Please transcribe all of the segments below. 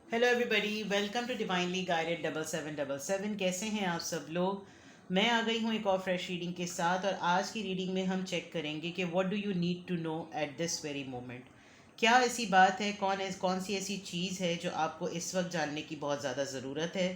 Hello everybody, welcome to divinely guided 7777। कैसे हैं आप सब लोग। मैं आ गई हूँ एक और फ्रेश रीडिंग के साथ, और आज की रीडिंग में हम चेक करेंगे कि what do you need to know at this very moment. क्या ऐसी बात है, कौन सी ऐसी चीज़ है जो आपको इस वक्त जानने की बहुत ज़्यादा ज़रूरत है।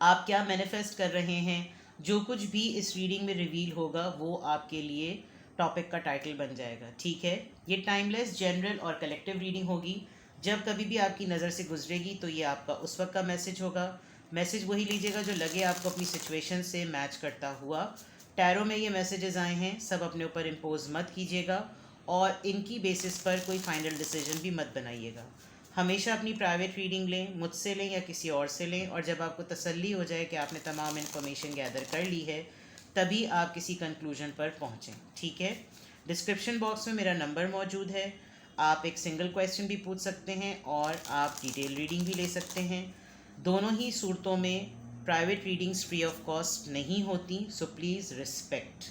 आप क्या मैनिफेस्ट कर रहे हैं। जो कुछ भी इस रीडिंग में रिवील होगा वो आपके लिए टॉपिक का टाइटल बन जाएगा। ठीक है, ये टाइमलेस, जनरल और कलेक्टिव रीडिंग होगी। जब कभी भी आपकी नज़र से गुजरेगी तो ये आपका उस वक्त का मैसेज होगा। मैसेज वही लीजिएगा जो लगे आपको अपनी सिचुएशन से मैच करता हुआ। टैरो में ये मैसेजेस आए हैं, सब अपने ऊपर इम्पोज मत कीजिएगा और इनकी बेसिस पर कोई फाइनल डिसीजन भी मत बनाइएगा। हमेशा अपनी प्राइवेट रीडिंग लें, मुझसे लें या किसी और से लें, और जब आपको तसल्ली हो जाए कि आपने तमाम इन्फॉर्मेशन गैदर कर ली है तभी आप किसी कंक्लूजन पर पहुँचें। ठीक है, डिस्क्रिप्शन बॉक्स में मेरा नंबर मौजूद है। आप एक सिंगल क्वेश्चन भी पूछ सकते हैं और आप डिटेल रीडिंग भी ले सकते हैं। दोनों ही सूरतों में private readings free of cost नहीं होती, सो प्लीज़ रिस्पेक्ट।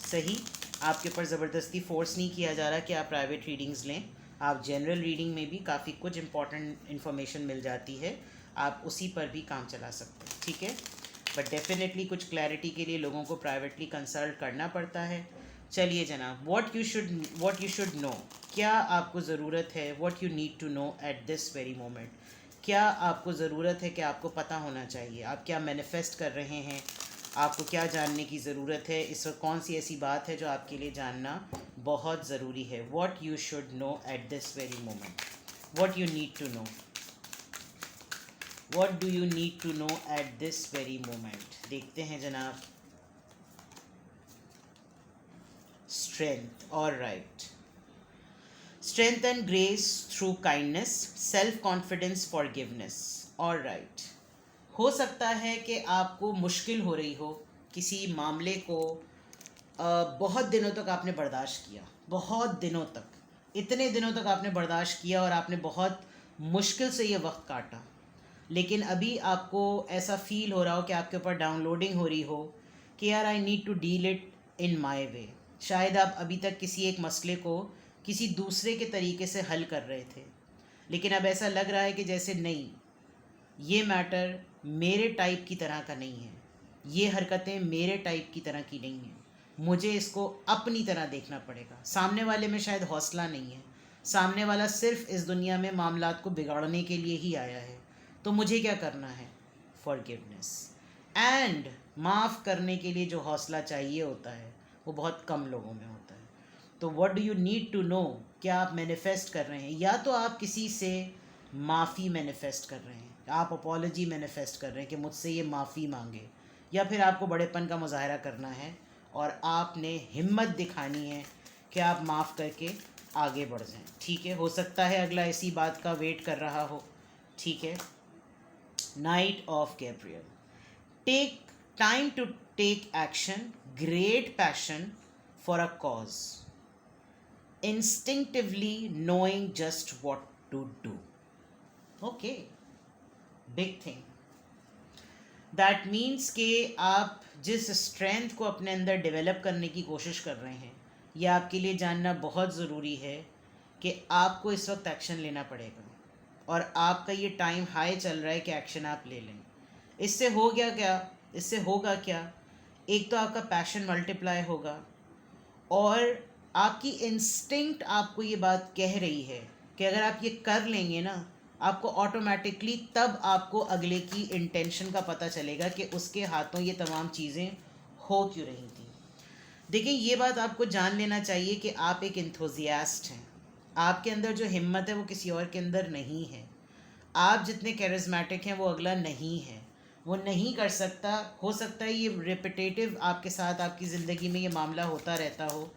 सही, आपके ऊपर ज़बरदस्ती फोर्स नहीं किया जा रहा कि आप प्राइवेट रीडिंग्स लें। आप जनरल रीडिंग में भी काफ़ी कुछ इंपॉर्टेंट इन्फॉर्मेशन मिल जाती है, आप उसी पर भी काम चला सकते हैं। ठीक है, बट डेफिनेटली कुछ क्लैरिटी के लिए लोगों को प्राइवेटली कंसल्ट करना पड़ता है। चलिए जनाब, व्हाट यू शुड नो, क्या आपको ज़रूरत है। What you need to know at this very moment, क्या आपको ज़रूरत है कि आपको पता होना चाहिए। आप क्या मैनिफेस्ट कर रहे हैं, आपको क्या जानने की ज़रूरत है इस वक्त। कौन सी ऐसी बात है जो आपके लिए जानना बहुत ज़रूरी है। What you should know at this very moment, what you need to know, what do you need to know at this very moment. देखते हैं जनाब। Strength, all right. Strength and grace through kindness, self confidence, forgiveness. All right, हो सकता है कि आपको मुश्किल हो रही हो किसी मामले को। बहुत दिनों तक आपने बर्दाश्त किया, बहुत दिनों तक, इतने दिनों तक आपने बर्दाश्त किया और आपने बहुत मुश्किल से ये वक्त काटा। लेकिन अभी आपको ऐसा फील हो रहा हो कि आपके ऊपर डाउनलोडिंग हो रही हो कि यार I need to deal it in my way. शायद आप अभी तक किसी एक मसले को किसी दूसरे के तरीके से हल कर रहे थे, लेकिन अब ऐसा लग रहा है कि जैसे नहीं, ये मैटर मेरे टाइप की तरह का नहीं है, ये हरकतें मेरे टाइप की तरह की नहीं हैं, मुझे इसको अपनी तरह देखना पड़ेगा। सामने वाले में शायद हौसला नहीं है, सामने वाला सिर्फ इस दुनिया में मामलात को बिगाड़ने के लिए ही आया है। तो मुझे क्या करना है, फॉरगिवनेस। एंड माफ़ करने के लिए जो हौसला चाहिए होता है वो बहुत कम लोगों में होता है। तो what do you need to know, क्या आप मैनिफेस्ट कर रहे हैं, या तो आप किसी से माफ़ी मैनिफेस्ट कर रहे हैं, आप अपॉलजी मैनिफेस्ट कर रहे हैं कि मुझसे ये माफ़ी मांगे, या फिर आपको बड़ेपन का मुजाहरा करना है और आपने हिम्मत दिखानी है कि आप माफ़ करके आगे बढ़ जाएं। ठीक है, हो सकता है अगला इसी बात का वेट कर रहा हो। ठीक है, knight of Gabriel. Take time to take action, great passion for a cause, instinctively knowing just what to do. Okay, big thing. That means कि आप जिस स्ट्रेंथ को अपने अंदर डेवलप करने की कोशिश कर रहे हैं, यह आपके लिए जानना बहुत ज़रूरी है कि आपको इस वक्त एक्शन लेना पड़ेगा, और आपका ये टाइम हाई चल रहा है कि एक्शन आप ले लें। इससे हो गया क्या, इससे होगा क्या, एक तो आपका पैशन मल्टीप्लाई होगा, और आपकी इंस्टिंक्ट आपको ये बात कह रही है कि अगर आप ये कर लेंगे ना, आपको ऑटोमेटिकली तब आपको अगले की इंटेंशन का पता चलेगा कि उसके हाथों ये तमाम चीज़ें हो क्यों रही थी। देखिए, ये बात आपको जान लेना चाहिए कि आप एक इंथुजियास्ट हैं। आपके अंदर जो हिम्मत है वो किसी और के अंदर नहीं है। आप जितने कैरिज्मेटिक हैं वो अगला नहीं है, वो नहीं कर सकता। हो सकता है ये रिपीटेटिव आपके साथ आपकी ज़िंदगी में ये मामला होता रहता हो,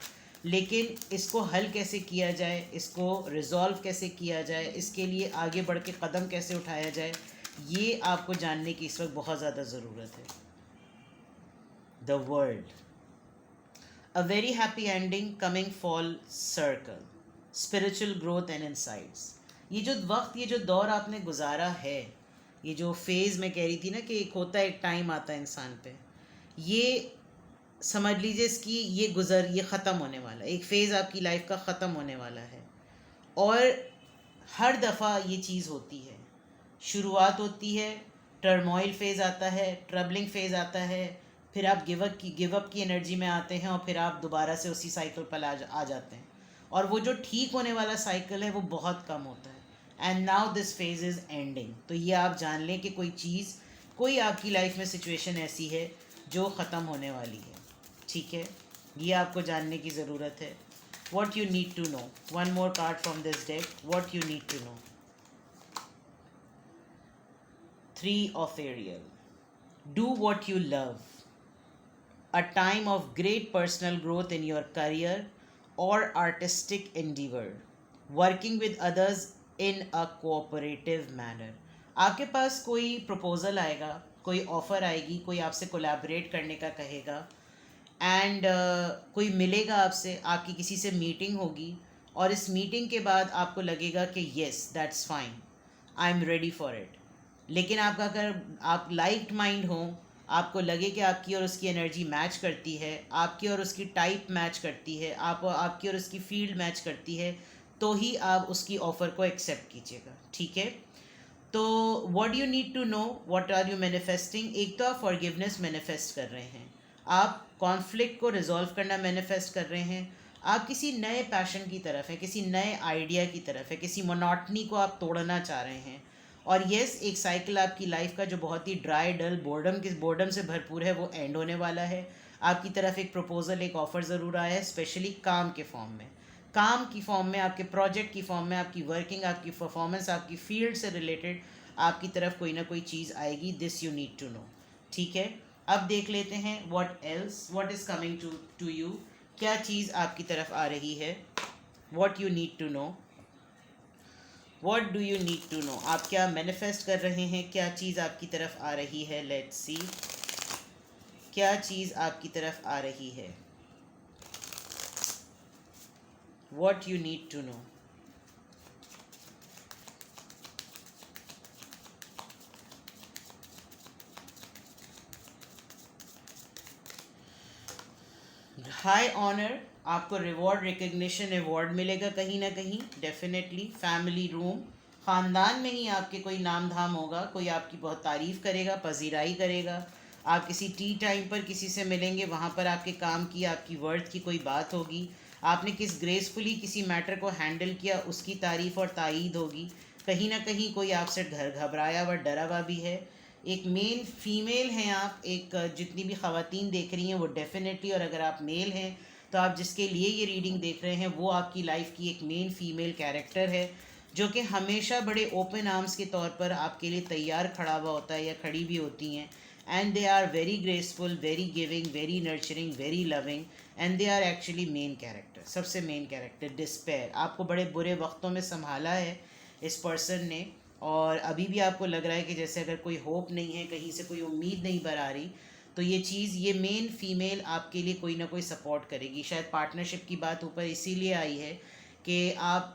लेकिन इसको हल कैसे किया जाए, इसको रिज़ॉल्व कैसे किया जाए, इसके लिए आगे बढ़ के कदम कैसे उठाया जाए, ये आपको जानने की इस वक्त बहुत ज़्यादा ज़रूरत है। The world, a very happy ending, coming fall circle, spiritual growth and insights. ये जो वक्त, ये जो दौर आपने गुजारा है, ये जो फेज़ मैं कह रही थी ना कि एक होता है, एक टाइम आता है इंसान पे, ये समझ लीजिए इसकी ये ख़त्म होने वाला है। एक फ़ेज़ आपकी लाइफ का ख़त्म होने वाला है, और हर दफ़ा ये चीज़ होती है शुरुआत होती है, टर्मोइल फेज़ आता है, ट्रबलिंग फेज़ आता है, फिर आप गिव अप की एनर्जी में आते हैं और फिर आप दोबारा से उसी साइकिल पर आ जाते हैं। और वो जो ठीक होने वाला साइकिल है वो बहुत कम होता है। And now this phase is ending. तो ये आप जान लें कि कोई आपकी लाइफ में सिचुएशन ऐसी है जो ख़त्म होने वाली है। ठीक है, ये आपको जानने की ज़रूरत है। What you need to know, one more card from this deck, what you need to know. 3 of Ariel. Do what you love. A time of great personal growth in your career or artistic endeavor. Working with others in a cooperative manner. आपके पास कोई proposal आएगा, कोई offer आएगी, कोई आपसे collaborate करने का कहेगा एंड कोई मिलेगा आपसे, आपकी किसी से मीटिंग होगी और इस मीटिंग के बाद आपको लगेगा कि yes that's fine, I am ready for it. लेकिन आपका अगर आप लाइक्ड माइंड हो, आपको लगे कि आपकी और उसकी एनर्जी मैच करती है, आपकी और उसकी टाइप मैच करती है, आपकी और उसकी फील्ड मैच करती है, तो ही आप उसकी ऑफ़र को एक्सेप्ट कीजिएगा। ठीक है, तो what you need to know, what are you manifesting. एक तो आप फॉरगिवनेस मैनिफेस्ट कर रहे हैं, आप कॉन्फ्लिक्ट को रिजॉल्व करना मैनिफेस्ट कर रहे हैं, आप किसी नए पैशन की तरफ हैं, किसी नए आइडिया की तरफ है, किसी मोनोटनी को आप तोड़ना चाह रहे हैं। और येस, एक साइकिल आपकी लाइफ का जो बहुत ही ड्राई डल बोर्डम से भरपूर है वो एंड होने वाला है। आपकी तरफ एक प्रपोज़ल, एक ऑफ़र ज़रूर आया है, स्पेशली काम के फॉर्म में, काम की फॉर्म में, आपके प्रोजेक्ट की फॉर्म में, आपकी वर्किंग, आपकी परफॉर्मेंस, आपकी फील्ड से रिलेटेड आपकी तरफ कोई ना कोई चीज़ आएगी। This you need to know. ठीक है, अब देख लेते हैं what else, what is coming to you. क्या चीज़ आपकी तरफ आ रही है, what you need to know, what do you need to know. आप क्या मैनिफेस्ट कर रहे हैं, क्या चीज़ आपकी तरफ आ रही है। लेट्स सी, क्या चीज़ आपकी तरफ आ रही है, what you need to know. High honour, आपको रिवॉर्ड, रिकग्निशन, अवार्ड मिलेगा कहीं ना कहीं, डेफिनेटली। फैमिली रूम, ख़ानदान में ही आपके कोई नाम धाम होगा, कोई आपकी बहुत तारीफ़ करेगा, पजीराई करेगा। आप किसी टी टाइम पर किसी से मिलेंगे, वहाँ पर आपके काम की, आपकी वर्थ की कोई बात होगी, आपने किस ग्रेसफुली किसी मैटर को हैंडल किया उसकी तारीफ़ और तायीद होगी। कहीं ना कहीं कोई आपसे घबराया हुआ, डरा हुआ भी है। एक मेन फीमेल हैं आप, एक जितनी भी ख़वातीन देख रही हैं वो डेफिनेटली, और अगर आप मेल हैं तो आप जिसके लिए ये रीडिंग देख रहे हैं वो आपकी लाइफ की एक मेन फीमेल कैरेक्टर है, जो कि हमेशा बड़े ओपन आर्म्स के तौर पर आपके लिए तैयार खड़ा हुआ होता है या खड़ी भी होती हैं। And they are very graceful, very giving, very nurturing, very loving, and they are actually main character, सबसे मेन कैरेक्टर। डिस्पेयर, आपको बड़े बुरे वक्तों में संभाला है इस पर्सन ने, और अभी भी आपको लग रहा है कि जैसे अगर कोई होप नहीं है, कहीं से कोई उम्मीद नहीं बर आ रही, तो ये चीज़, ये मेन फीमेल आपके लिए कोई ना कोई सपोर्ट करेगी। शायद पार्टनरशिप की बात ऊपर इसीलिए आई है कि आप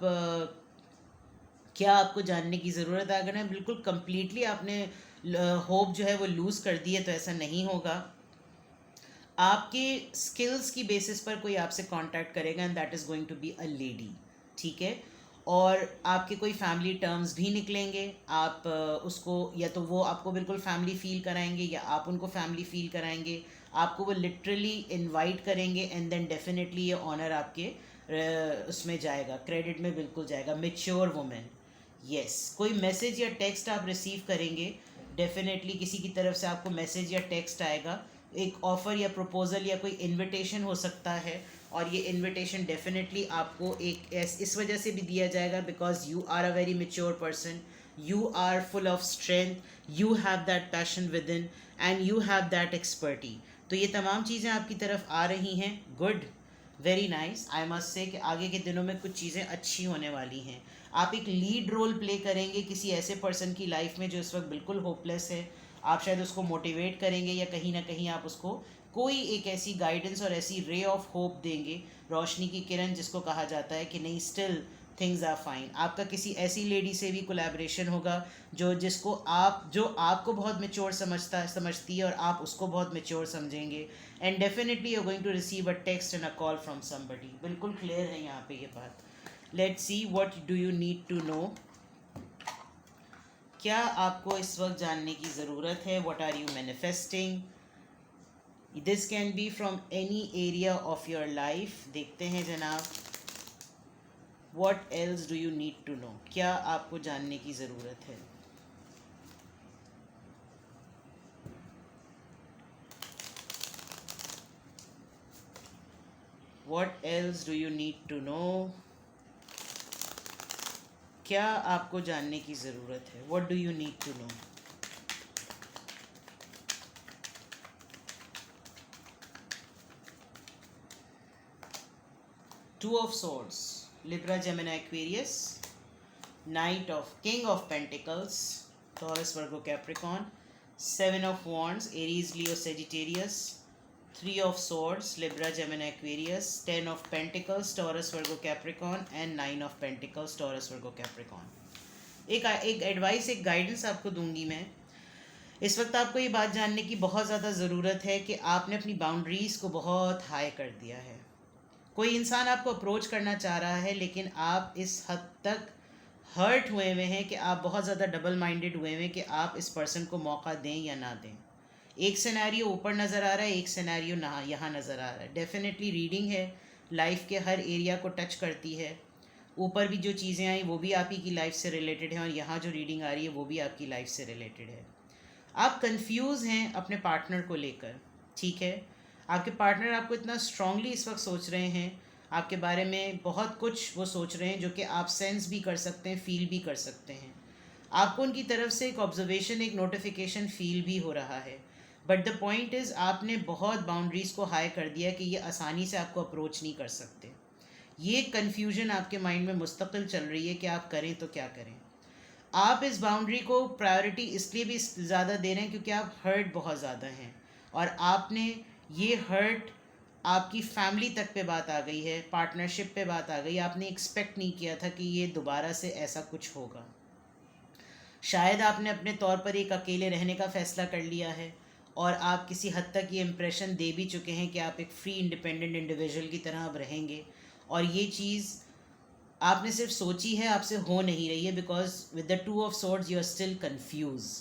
क्या आपको जानने की ज़रूरत है। अगर बिल्कुल कम्प्लीटली आपने होप जो है वो लूज़ कर दी है तो ऐसा नहीं होगा। आपके स्किल्स की बेसिस पर कोई आपसे कांटेक्ट करेगा and that is going to be a lady. ठीक है, और आपके कोई फैमिली टर्म्स भी निकलेंगे। आप उसको, या तो वो आपको बिल्कुल फैमिली फील कराएंगे या आप उनको फैमिली फील कराएंगे। आपको वो लिटरली इनवाइट करेंगे एंड देन डेफिनेटली ये ऑनर आपके उसमें जाएगा, क्रेडिट में बिल्कुल जाएगा। Mature women, yes. कोई मैसेज या टेक्स्ट आप रिसीव करेंगे, डेफिनेटली किसी की तरफ से आपको मैसेज या टेक्स्ट आएगा, एक ऑफ़र या प्रपोज़ल या कोई इनविटेशन हो सकता है। और ये इनविटेशन डेफिनेटली आपको एक इस वजह से भी दिया जाएगा because you are a very mature person, you are full of strength, you have that passion within and you have that expertise. तो ये तमाम चीज़ें आपकी तरफ आ रही हैं। Good, very nice. I must say कि आगे के दिनों में कुछ चीज़ें अच्छी होने वाली हैं। आप एक लीड रोल प्ले करेंगे किसी ऐसे पर्सन की लाइफ में जो इस वक्त बिल्कुल होपलेस है। आप शायद उसको मोटिवेट करेंगे या कहीं ना कहीं आप उसको कोई एक ऐसी गाइडेंस और ऐसी रे ऑफ होप देंगे, रोशनी की किरण जिसको कहा जाता है, कि नहीं, स्टिल थिंग्स आर फाइन। आपका किसी ऐसी लेडी से भी कोलैबोरेशन होगा जो आपको बहुत मेच्योर समझती है और आप उसको बहुत मेच्योर समझेंगे। And definitely you are going to receive a text and a call from somebody. बिल्कुल क्लियर है यहाँ पे ये बात। Let's see what do you need to know. क्या आपको इस वक्त जानने की ज़रूरत है? What are you manifesting? This can be from any area of your life. देखते हैं जनाब, what else do you need to know? क्या आपको जानने की ज़रूरत है? What else do you need to know? क्या आपको जानने की ज़रूरत है? What do you need to know? Two of Swords, Libra, Gemini, Aquarius. Knight of King of Pentacles, Taurus, Virgo, Capricorn. Seven of Wands, Aries, Leo, Sagittarius. Three of Swords, Libra, Gemini, Aquarius. 10 of Pentacles, Taurus, Virgo, Capricorn. And 9 of Pentacles, Taurus, Virgo, Capricorn. एक advice, एक guidance आपको दूंगी मैं। इस वक्त आपको ये बात जानने की बहुत ज़्यादा ज़रूरत है कि आपने अपनी बाउंड्रीज़ को बहुत हाई कर दिया है। कोई इंसान आपको अप्रोच करना चाह रहा है, लेकिन आप इस हद तक हर्ट हुए हुए हैं कि आप बहुत ज़्यादा डबल माइंडेड हुए हुए हैं कि आप इस पर्सन को मौका दें या ना दें। एक सिनेरियो ऊपर नज़र आ रहा है, एक सिनेरियो यहाँ नज़र आ रहा है। डेफिनेटली रीडिंग है, लाइफ के हर एरिया को टच करती है। ऊपर भी जो चीज़ें आई वो भी आप ही की लाइफ से रिलेटेड हैं, और यहाँ जो रीडिंग आ रही है वो भी आपकी लाइफ से रिलेटेड है। आप कंफ्यूज हैं अपने पार्टनर को लेकर, ठीक है? आपके पार्टनर आपको इतना स्ट्रांगली इस वक्त सोच रहे हैं, आपके बारे में बहुत कुछ वो सोच रहे हैं जो कि आप सेंस भी कर सकते हैं, फील भी कर सकते हैं। आपको उनकी तरफ से एक ऑब्जर्वेशन, एक नोटिफिकेशन फील भी हो रहा है। बट द पॉइंट इज़, आपने बहुत बाउंड्रीज़ को हाई कर दिया कि ये आसानी से आपको अप्रोच नहीं कर सकते। ये कन्फ्यूजन आपके माइंड में मुस्तकिल चल रही है कि आप करें तो क्या करें। आप इस बाउंड्री को प्रायोरिटी इसलिए भी ज़्यादा दे रहे हैं क्योंकि आप हर्ट बहुत ज़्यादा हैं, और आपने ये हर्ट, आपकी फैमिली तक पे बात आ गई है, पार्टनरशिप पे बात आ गई। आपने एक्सपेक्ट नहीं किया था कि ये दोबारा से ऐसा कुछ होगा। शायद आपने अपने तौर पर एक अकेले रहने का फ़ैसला कर लिया है, और आप किसी हद तक ये इम्प्रेशन दे भी चुके हैं कि आप एक फ्री इंडिपेंडेंट इंडिविजुअल की तरह अब रहेंगे, और ये चीज़ आपने सिर्फ सोची है, आपसे हो नहीं रही है, because with the two of swords you are still confuse.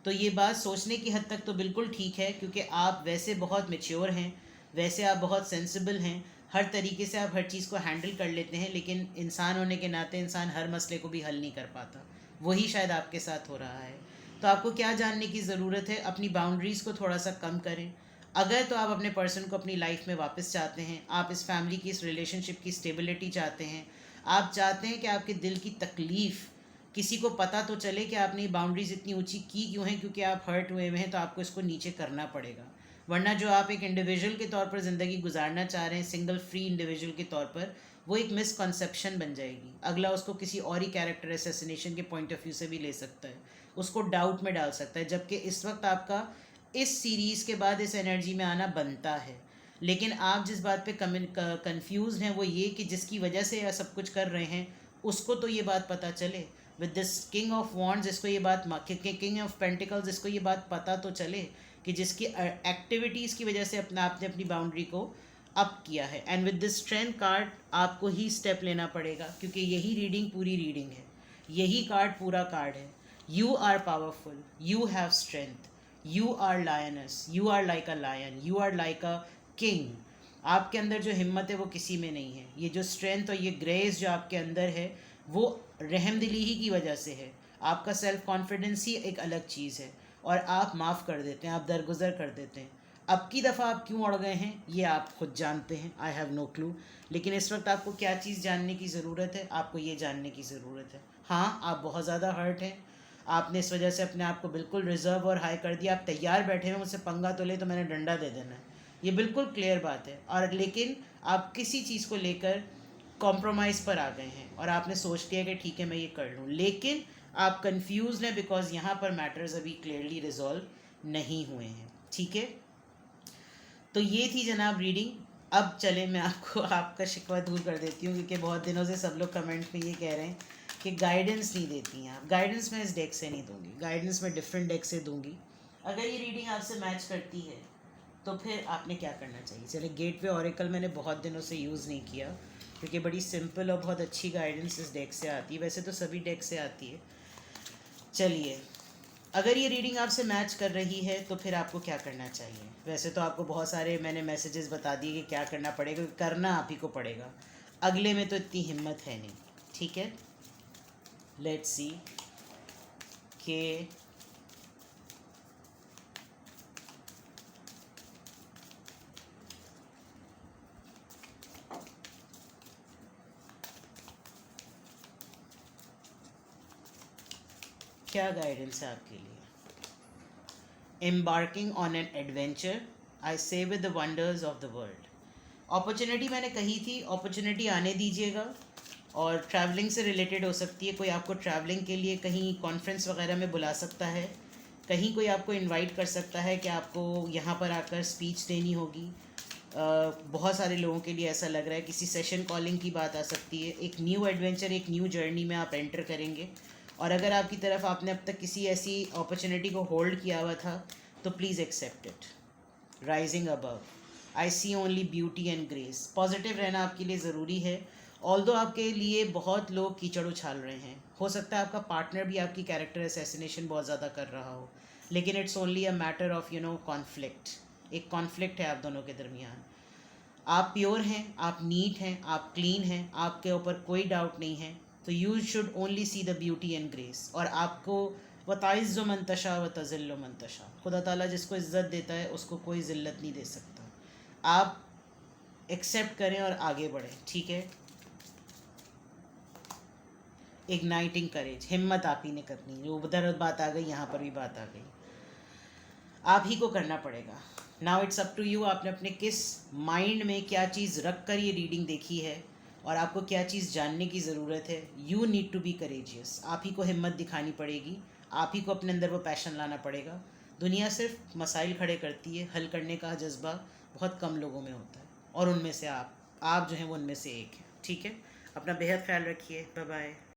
तो ये बात सोचने की हद तक तो बिल्कुल ठीक है, क्योंकि आप वैसे बहुत मेच्योर हैं, वैसे आप बहुत सेंसिबल हैं, हर तरीके से आप हर चीज़ को हैंडल कर लेते हैं, लेकिन इंसान होने के नाते इंसान हर मसले को भी हल नहीं कर पाता। वही शायद आपके साथ हो रहा है। तो आपको क्या जानने की ज़रूरत है? अपनी बाउंड्रीज़ को थोड़ा सा कम करें। अगर तो आप अपने पर्सन को अपनी लाइफ में वापस चाहते हैं, आप इस फैमिली की, इस रिलेशनशिप की स्टेबिलिटी चाहते हैं, आप चाहते हैं कि आपके दिल की तकलीफ़ किसी को पता तो चले कि आपने ये बाउंड्रीज़ इतनी ऊंची की क्यों हैं, क्योंकि आप हर्ट हुए हुए हैं, तो आपको इसको नीचे करना पड़ेगा। वरना जो आप एक इंडिविजुअल के तौर पर ज़िंदगी गुजारना चाह रहे हैं, सिंगल फ्री इंडिविजुअल के तौर पर, वो एक मिसकॉन्सेप्शन बन जाएगी। अगला उसको किसी और ही कैरेक्टर असैसिनेशन के पॉइंट ऑफ व्यू से भी ले सकता है, उसको डाउट में डाल सकता है, जबकि इस वक्त आपका इस सीरीज़ के बाद इस एनर्जी में आना बनता है। लेकिन आप जिस बात पे कंफ्यूज हैं वो ये कि जिसकी वजह से यह सब कुछ कर रहे हैं उसको तो ये बात पता चले। With this king of wands, इसको ये बात, किंग ऑफ पेंटिकल्स, इसको ये बात पता तो चले कि जिसकी एक्टिविटीज़ की वजह से आपने अपनी बाउंड्री को अप किया है। And with this strength card आपको ही स्टेप लेना पड़ेगा, क्योंकि यही रीडिंग पूरी रीडिंग है, यही कार्ड पूरा कार्ड है। You are powerful, you have strength, you are lioness, you are like a lion, you are like a king. आपके अंदर जो हिम्मत है वो किसी में नहीं है। ये जो स्ट्रेंथ और ये ग्रेस जो आपके अंदर है वो रहमदिली ही की वजह से है। आपका सेल्फ कॉन्फिडेंस ही एक अलग चीज़ है, और आप माफ़ कर देते हैं, आप दरगुजर कर देते हैं। अब की दफ़ा आप क्यों अड़ गए हैं ये आप खुद जानते हैं, आई हैव नो क्लू। लेकिन इस वक्त आपको क्या चीज़ जानने की ज़रूरत है? आपको ये जानने की ज़रूरत है, हाँ आप बहुत ज़्यादा हर्ट हैं, आपने इस वजह से अपने आप को बिल्कुल रिजर्व और हाई कर दिया। आप तैयार बैठे हैं मुझसे पंगा तो ले तो मैंने डंडा दे देना है, ये बिल्कुल क्लियर बात है। और लेकिन आप किसी चीज़ को लेकर कॉम्प्रोमाइज़ पर आ गए हैं, और आपने सोच लिया कि ठीक है मैं ये कर लूँ, लेकिन आप कंफ्यूज हैं बिकॉज यहाँ पर मैटर्स अभी क्लियरली रिजॉल्व नहीं हुए हैं, ठीक है? तो ये थी जनाब रीडिंग। अब चले मैं आपको आपका शिकवा दूर कर देती हूँ, क्योंकि बहुत दिनों से सब लोग कमेंट में ये कह रहे हैं कि गाइडेंस नहीं देती हैं आप। गाइडेंस मैं इस डेक से नहीं दूंगी, गाइडेंस मैं डिफरेंट डेक से दूंगी। अगर ये रीडिंग आपसे मैच करती है तो फिर आपने क्या करना चाहिए? चले, गेटवे ऑरेकल मैंने बहुत दिनों से यूज़ नहीं किया, क्योंकि बड़ी सिंपल और बहुत अच्छी गाइडेंस इस डेक से आती है, वैसे तो सभी डेक से आती है। चलिए अगर ये रीडिंग आपसे मैच कर रही है तो फिर आपको क्या करना चाहिए? वैसे तो आपको बहुत सारे मैंने मैसेजेस बता दिए कि क्या करना पड़ेगा, करना आप ही को पड़ेगा। अगले में तो इतनी हिम्मत है नहीं। ठीक है, लेट्स सी कि क्या गाइडेंस है आपके लिए। एम्बार्किंग ऑन एन एडवेंचर, आई से with the wonders of the world. Opportunity मैंने कही थी, अपॉर्चुनिटी आने दीजिएगा। और ट्रैवलिंग से रिलेटेड हो सकती है, कोई आपको ट्रैवलिंग के लिए कहीं कॉन्फ्रेंस वगैरह में बुला सकता है, कहीं कोई आपको इनवाइट कर सकता है कि आपको यहाँ पर आकर स्पीच देनी होगी। बहुत सारे लोगों के लिए ऐसा लग रहा है, किसी सेशन कॉलिंग की बात आ सकती है। एक न्यू एडवेंचर, एक न्यू जर्नी में आप एंटर करेंगे। और अगर आपकी तरफ आपने अब तक किसी ऐसी अपॉर्चुनिटी को होल्ड किया हुआ था तो please accept it. Rising above, I see only beauty and grace. Positive रहना आपके लिए ज़रूरी है। ऑल्दो आपके लिए बहुत लोग कीचड़ उछाल रहे हैं, हो सकता है आपका पार्टनर भी आपकी कैरेक्टर असैसिनेशन बहुत ज़्यादा कर रहा हो, लेकिन it's only a matter of conflict. एक कॉन्फ्लिक्ट है आप दोनों के दरमियान। आप प्योर हैं, आप नीट हैं, आप क्लीन हैं, आपके ऊपर कोई डाउट नहीं है। तो you should only see the beauty and grace. और आपको वताइज़ मंतशा व तज़िल्लो मंतशा, खुदा ताला जिसको इज़्ज़त देता है उसको कोई ज़िल्लत नहीं दे सकता। आप एक्सेप्ट करें और आगे बढ़ें। ठीक है, इग्नाइटिंग करेज, हिम्मत आप ही ने करनी है। उधर बात आ गई, यहाँ पर भी बात आ गई, आप ही को करना पड़ेगा। Now it's up to you, आपने अपने किस माइंड में क्या चीज़ रख कर ये रीडिंग देखी है और आपको क्या चीज़ जानने की ज़रूरत है। You need to be courageous, आप ही को हिम्मत दिखानी पड़ेगी, आप ही को अपने अंदर वो पैशन लाना पड़ेगा। दुनिया सिर्फ मसाइल खड़े करती है, हल करने का जज्बा बहुत कम लोगों में होता है, और उनमें से आप जो हैं वो उनमें से एक हैं। ठीक है, अपना बेहद ख्याल रखिए, बाय बाय।